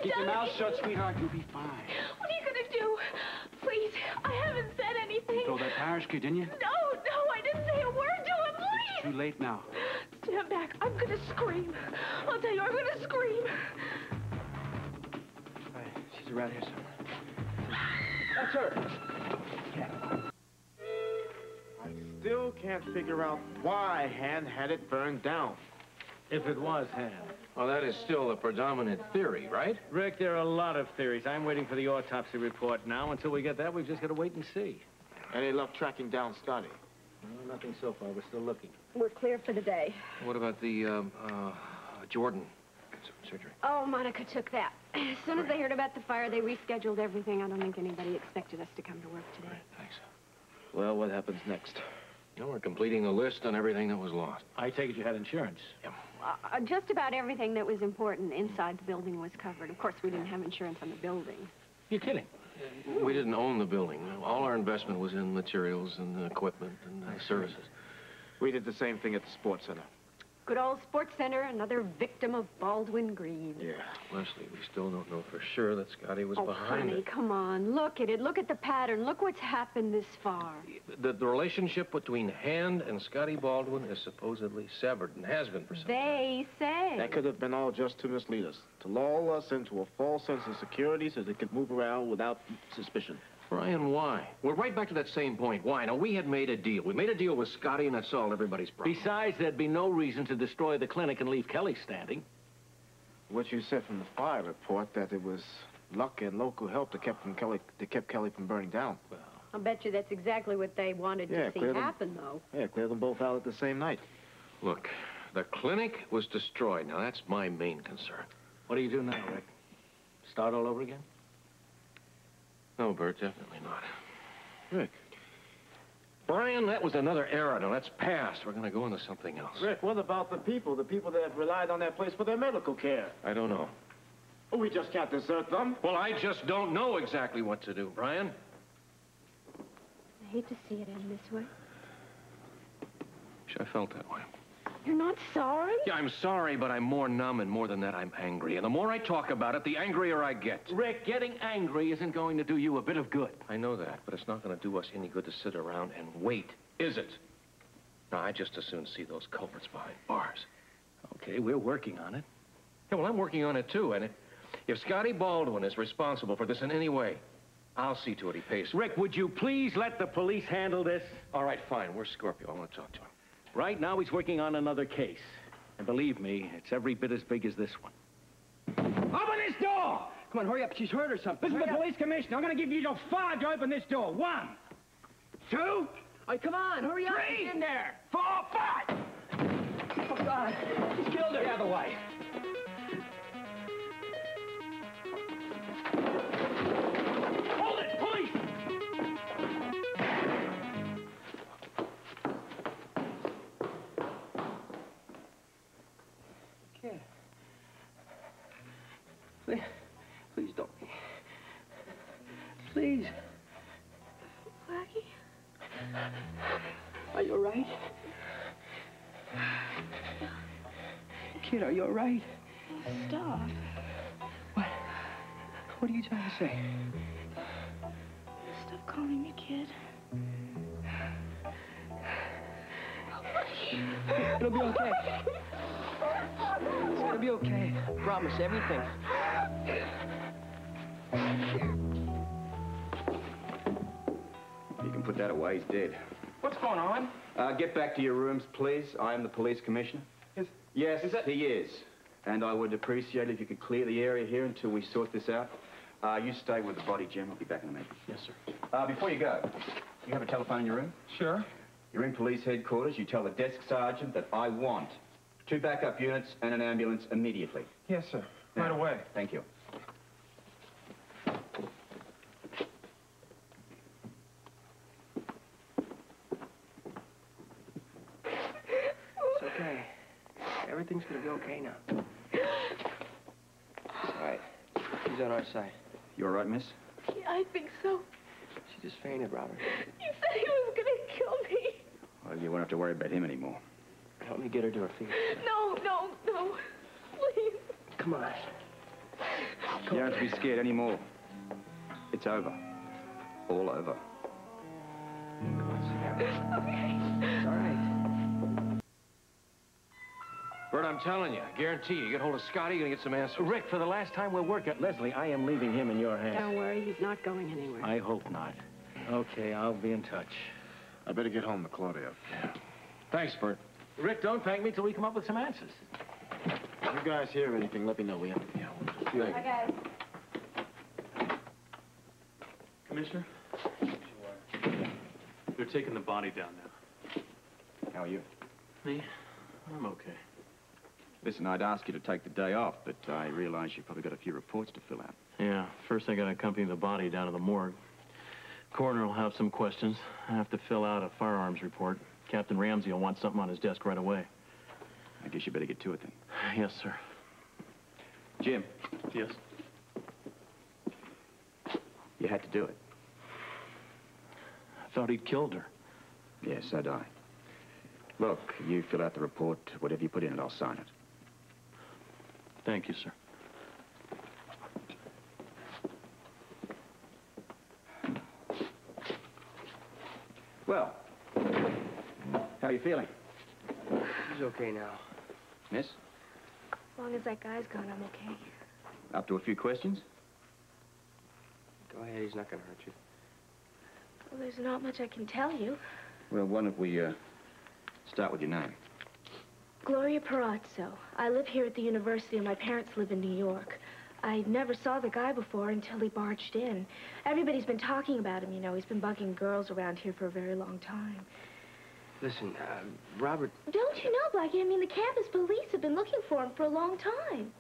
Keep your mouth shut, sweetheart. You'll be fine. What are you going to do? Please, I haven't said anything. You told that parish kid, didn't you? No, I didn't say a word to him, please. It's too late now. Stand back. I'm going to scream. I'll tell you, I'm going to scream. Right, she's around here somewhere. That's her. I still can't figure out why Hand had it burned down. If it was Hand. Well, that is still the predominant theory, right? Rick, there are a lot of theories. I'm waiting for the autopsy report now. Until we get that, we've just got to wait and see. Any luck tracking down Scotty? No, nothing so far. We're still looking. We're clear for the day. What about the, Jordan surgery? Oh, Monica took that. As soon as they heard about the fire, they rescheduled everything. I don't think anybody expected us to come to work today. Right, thanks. Well, what happens next? You know, we're completing the list on everything that was lost. I take it you had insurance. Yeah. Just about everything that was important inside the building was covered. Of course, we didn't have insurance on the building. You're kidding. We didn't own the building. All our investment was in materials and equipment and services. We did the same thing at the sports center. Good old sports center, another victim of Baldwin greed. Yeah. Leslie, we still don't know for sure that Scotty was behind honey, it. come on. Look at it. Look at the pattern. Look what's happened this far. The relationship between Hand and Scotty Baldwin is supposedly severed and has been for some time. They say. That could have been all just to mislead us, to lull us into a false sense of security so they could move around without suspicion. Brian, why? We're right back to that same point. Why? Now, we had made a deal. We made a deal with Scotty, and that solved everybody's problem. Besides, there'd be no reason to destroy the clinic and leave Kelly standing. What you said from the fire report, that it was luck and local help that kept Kelly from burning down. Well, I'll bet you that's exactly what they wanted to see happen, though. Yeah, clear them both out at the same night. Look, the clinic was destroyed. Now, that's my main concern. what do you do now, Rick? Start all over again? No, Bert, definitely not. Rick. Brian, that was another era. Now, that's past. We're going to go into something else. Rick, what about the people that have relied on that place for their medical care? I don't know. We just can't desert them. Well, I just don't know exactly what to do, Brian. I hate to see it end this way. Wish I felt that way. You're not sorry? Yeah, I'm sorry, but I'm more numb, and more than that, I'm angry. And the more I talk about it, the angrier I get. Rick, getting angry isn't going to do you a bit of good. I know that, but it's not going to do us any good to sit around and wait, is it? Now, I'd just as soon see those culprits behind bars. Okay, we're working on it. Yeah, well, I'm working on it, too, and if Scotty Baldwin is responsible for this in any way, I'll see to it he pays. Rick, would you please let the police handle this? All right, fine. Where's Scorpio? I want to talk to him. Right now, he's working on another case. And believe me, it's every bit as big as this one. Open this door! Come on, hurry up. She's hurt or something. This is the police commissioner. I'm going to give you 5 to open this door. 1, 2. Oh, come on, hurry up. 3. Get in there. 4, 5. Oh, God. He's killed her. The other way. Hold it, police! Please don't. Please. Blackie? Are you all right? Kid, are you all right? Stop. What are you trying to say? Stop calling me kid. It'll be okay. It's gonna be okay. I promise, everything. You can put that away. He's dead. What's going on? Get back to your rooms, please. I am the police commissioner. Yes, he is. And I would appreciate it if you could clear the area here until we sort this out. You stay with the body, Jim. I'll be back in a minute. Yes, sir. Before you go, you have a telephone in your room? Sure. You're in police headquarters. You tell the desk sergeant that I want 2 backup units and an ambulance immediately. Yes, sir. Now, Right away. Thank you. It's okay. Everything's gonna be okay now. It's all right. He's on our side. You all right, miss? Yeah, I think so. She just fainted, Robert. You said he was going to kill me. Well, you won't have to worry about him anymore. Help me get her to her feet. No. Please. Come on. You don't have to be scared anymore. It's over. All over. Okay. It's all right. Bert, I'm telling you, I guarantee you get hold of Scotty, you're gonna get some answers. Rick, for the last time we'll work at Lesley, I am leaving him in your hands. Don't worry, he's not going anywhere. I hope not. Okay, I'll be in touch. I better get home to Claudia. Thanks, Bert. Rick, don't thank me till we come up with some answers. If you guys hear anything, let me know, will you? Yeah. Bye, guys. Commissioner? They're taking the body down now. How are you? Me? I'm okay. Listen, I'd ask you to take the day off, but I realize you've probably got a few reports to fill out. Yeah, first I gotta accompany the body down to the morgue. Coroner will have some questions. I have to fill out a firearms report. Captain Ramsey will want something on his desk right away. I guess you better get to it then. Yes, sir. Jim, Yes? you had to do it. I thought he'd killed her. Yes, so do I. Look, you fill out the report. Whatever you put in it, I'll sign it. Thank you, sir. Well, how are you feeling? He's okay now. Miss? As long as that guy's gone, I'm okay. Up to a few questions? Go ahead, he's not gonna hurt you. Well, there's not much I can tell you. Well, why don't we, start with your name? Gloria Perazzo. I live here at the university and my parents live in New York. I never saw the guy before until he barged in. Everybody's been talking about him, you know. He's been bugging girls around here for a very long time. Listen, Robert... Don't you know, Blackie? I mean, the campus police have been looking for him for a long time.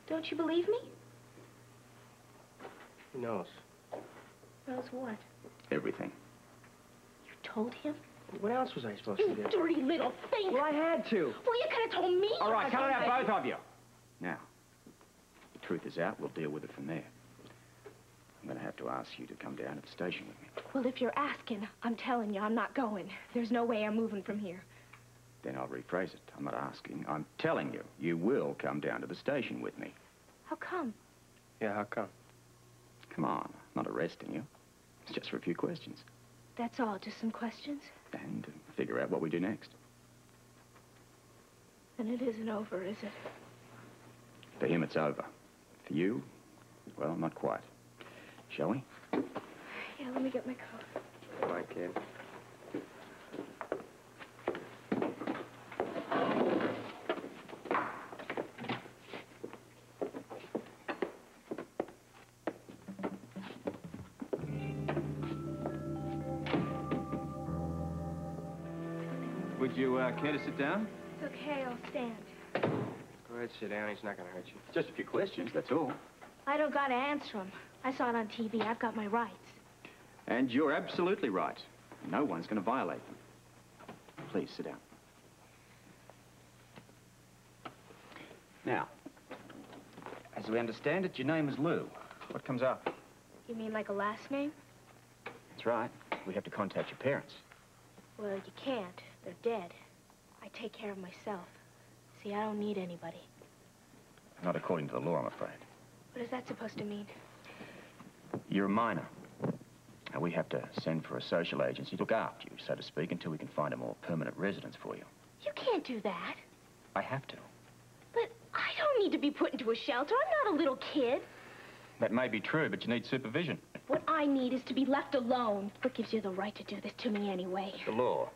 Don't you believe me? He knows. Knows what? Everything. You told him? What else was I supposed to You do? dirty little thing! Well, I had to. Well, you could have told me. All right, cut it out, both of you. Now, the truth is out. We'll deal with it from there. I'm going to have to ask you to come down to the station with me. Well, if you're asking, I'm telling you, I'm not going. There's no way I'm moving from here. Then I'll rephrase it. I'm not asking. I'm telling you. You will come down to the station with me. How come? Yeah, how come? Come on. I'm not arresting you. It's just for a few questions. That's all, just some questions? And figure out what we do next. Then it isn't over, is it? For him, it's over. For you, well, not quite. Shall we? Yeah, let me get my coat. Come on, kid. Would you care to sit down? It's okay, I'll stand. Go ahead, sit down. He's not gonna hurt you. Just a few questions, that's all. I don't gotta answer them. I saw it on TV. I've got my rights. And you're absolutely right. No one's going to violate them. Please, sit down. Now, as we understand it, your name is Lou. What comes up? You mean like a last name? That's right. We have to contact your parents. Well, you can't. They're dead. I take care of myself. See, I don't need anybody. Not according to the law, I'm afraid. What is that supposed to mean? You're a minor. Now, we have to send for a social agency to look after you, so to speak, until we can find a more permanent residence for you. You can't do that. I have to. But I don't need to be put into a shelter. I'm not a little kid. That may be true, but you need supervision. What I need is to be left alone. What gives you the right to do this to me anyway? The law.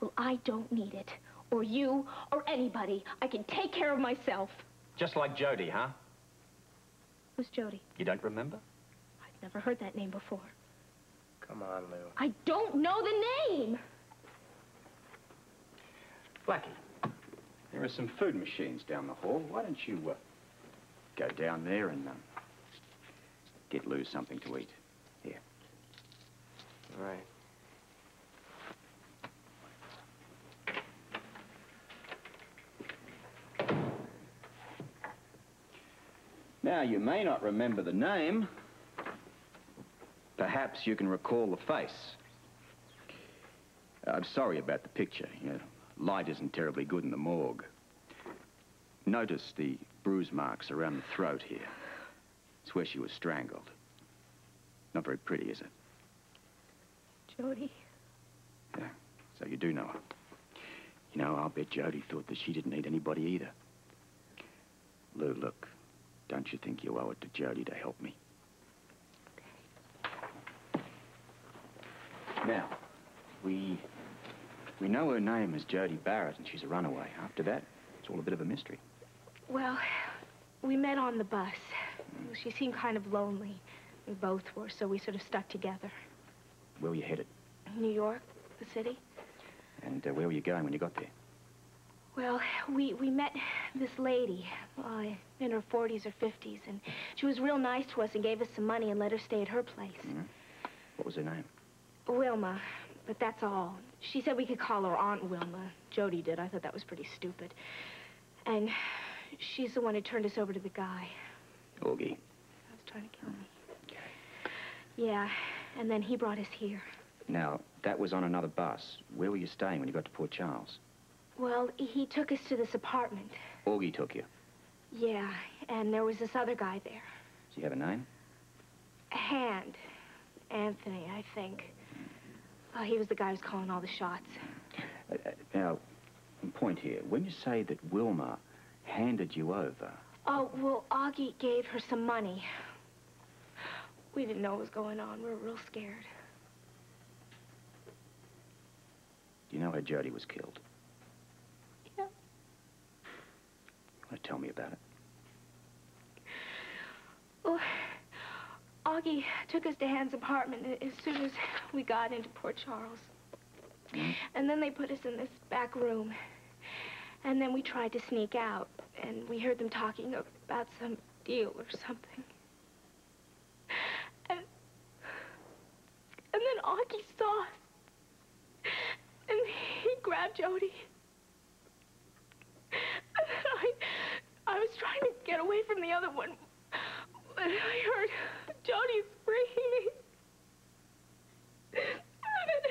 Well, I don't need it. Or you, or anybody. I can take care of myself. Just like Jodie, huh? Who's Jodie? You don't remember? I've never heard that name before. Come on, Lou. I don't know the name! Blackie, there are some food machines down the hall. Why don't you, go down there and, get Lou something to eat? Here. All right. Now, you may not remember the name. Perhaps you can recall the face. I'm sorry about the picture. You know, light isn't terribly good in the morgue. Notice the bruise marks around the throat here. It's where she was strangled. Not very pretty, is it? Jodie. Yeah, so you do know her. You know, I'll bet Jodie thought that she didn't need anybody either. Lou, look, don't you think you owe it to Jodie to help me? Now, we know her name is Jodie Barrett, and she's a runaway. After that, it's all a bit of a mystery. Well, we met on the bus. She seemed kind of lonely. We both were, so we sort of stuck together. Where were you headed? New York, the city. And where were you going when you got there? Well, we met this lady in her 40s or 50s, and she was real nice to us and gave us some money and let her stay at her place. Mm-hmm. What was her name? Wilma, but that's all. She said we could call her Aunt Wilma. Jodie did. I thought that was pretty stupid. And she's the one who turned us over to the guy. Auggie. I was trying to kill me. Okay. Yeah, and then he brought us here. Now, that was on another bus. Where were you staying when you got to Port Charles? Well, he took us to this apartment. Auggie took you? Yeah, and there was this other guy there. Does he have a name? Hand. Anthony, I think. He was the guy who was calling all the shots. Now, point here. When you say that Wilma handed you over... Oh, well, Auggie gave her some money. We didn't know what was going on. We were real scared. Do you know how Jodie was killed? Yeah. You want to tell me about it? Well, Auggie took us to Hand's apartment as soon as we got into Port Charles. Mm. And then they put us in this back room. And then we tried to sneak out, and we heard them talking about some deal or something. And then Auggie saw us, and he grabbed Jodie. And then I was trying to get away from the other one, and I heard Jodie screaming. And then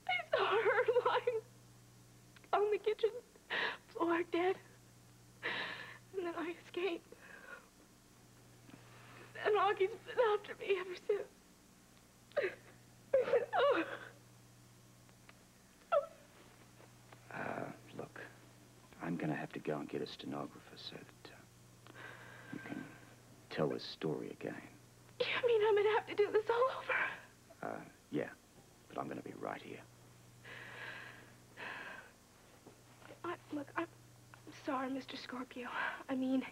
I saw her lying on the kitchen floor, dead. And then I escaped. And Augie's been after me ever since. Oh. Look, I'm going to have to go and get a stenographer so that you can tell this story again. You mean I'm going to have to do this all over? Yeah, but I'm going to be right here. Look, I'm sorry, Mr. Scorpio. I mean,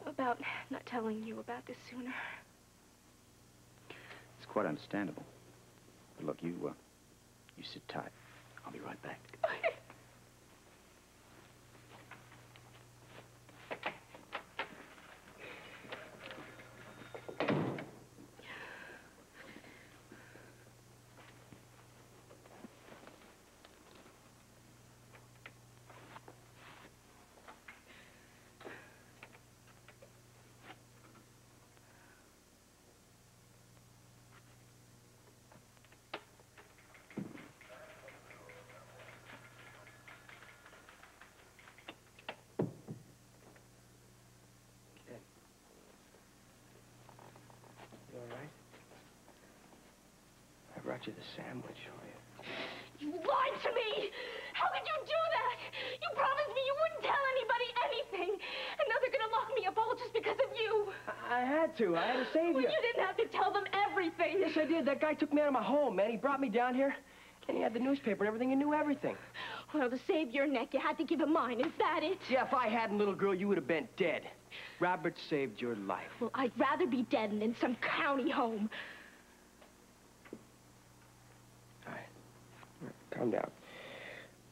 about not telling you about this sooner. It's quite understandable. But look, you sit tight. I'll be right back. Brought you the sandwich for you. You lied to me! How could you do that? You promised me you wouldn't tell anybody anything. And now they're gonna lock me up all just because of you. I had to. I had to save Well, you. you didn't have to tell them everything. Yes, I did. That guy took me out of my home, man. He brought me down here, and he had the newspaper and everything. He knew everything. Well, to save your neck, you had to give him mine. Is that it? Yeah, if I hadn't, little girl, you would have been dead. Robert saved your life. Well, I'd rather be dead than in some county home. All right. Calm down.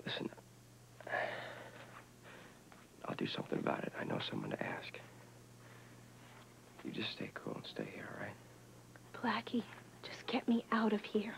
Listen, I'll do something about it. I know someone to ask. You just stay cool and stay here, all right? Blackie, just get me out of here.